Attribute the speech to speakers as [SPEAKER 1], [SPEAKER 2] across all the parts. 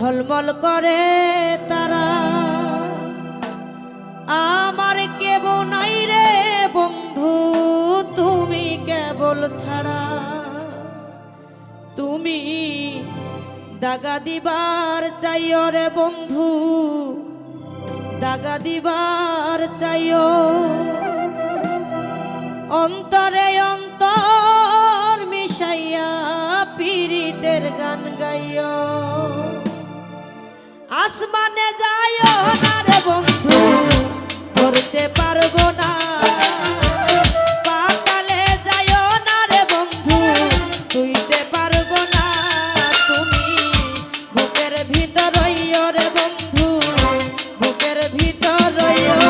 [SPEAKER 1] ঝলমল করে তারা। আমার কেবল নাই রে বন্ধু তুমি কেবল ছাড়া। তুমি দাগা দিবার চাইও রে বন্ধু, দাগা দিবার চাইও। অন্তরে অন্তর মিশাইয়া পীড়িতের গান গাইও। আসমানে যাইও না রে বন্ধু ধরতে পারবো না। পাতালে যাইও না রে বন্ধু শুইতে পারবো না। তুমি বুকের ভিতর রইও রে বন্ধু, বুকের ভিতর রইও।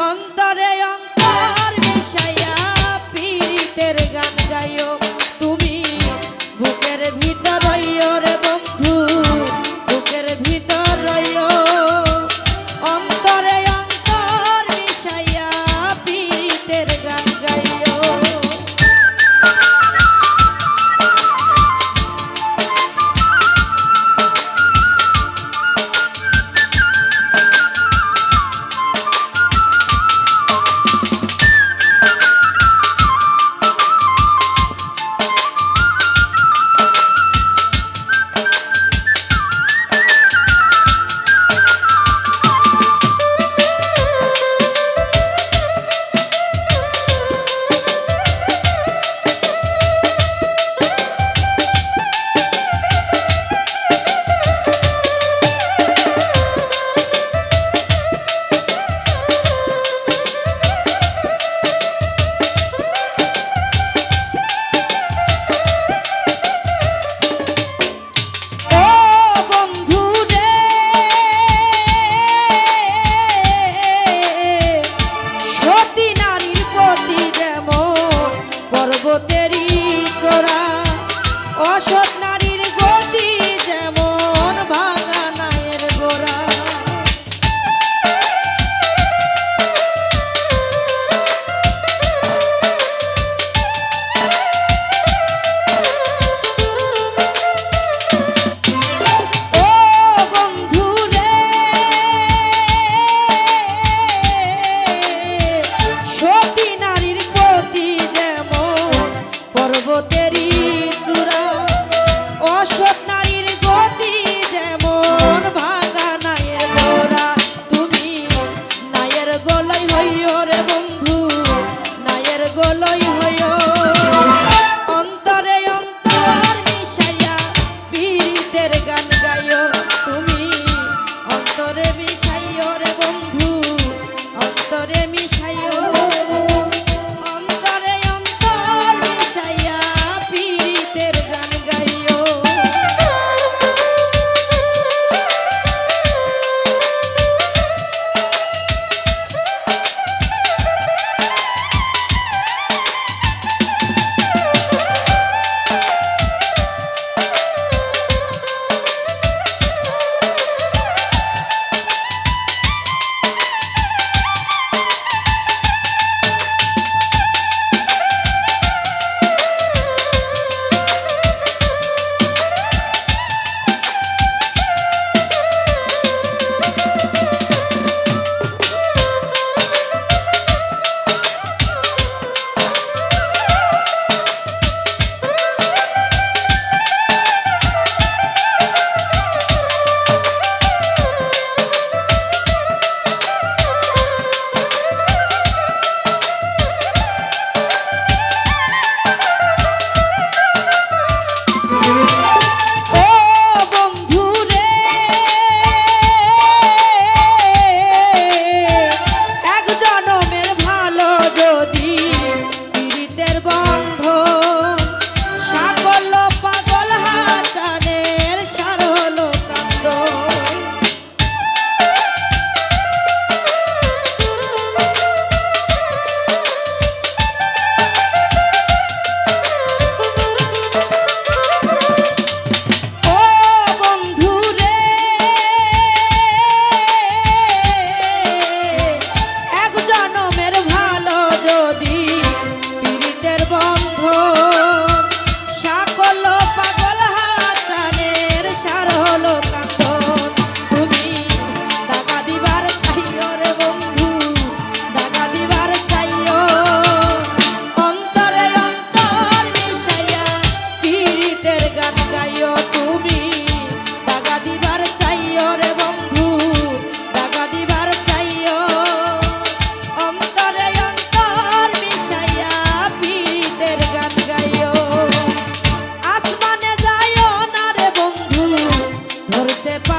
[SPEAKER 1] অন্তরে অন্তর মিশাইয়া পীড়িতের গান গাইও। তুমি বুকের ভিতর রইও রে বন্ধু, বুকের ভিতর রইও। অন্তরে অন্তর মিশাইয়া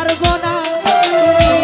[SPEAKER 1] পারবো না তুমি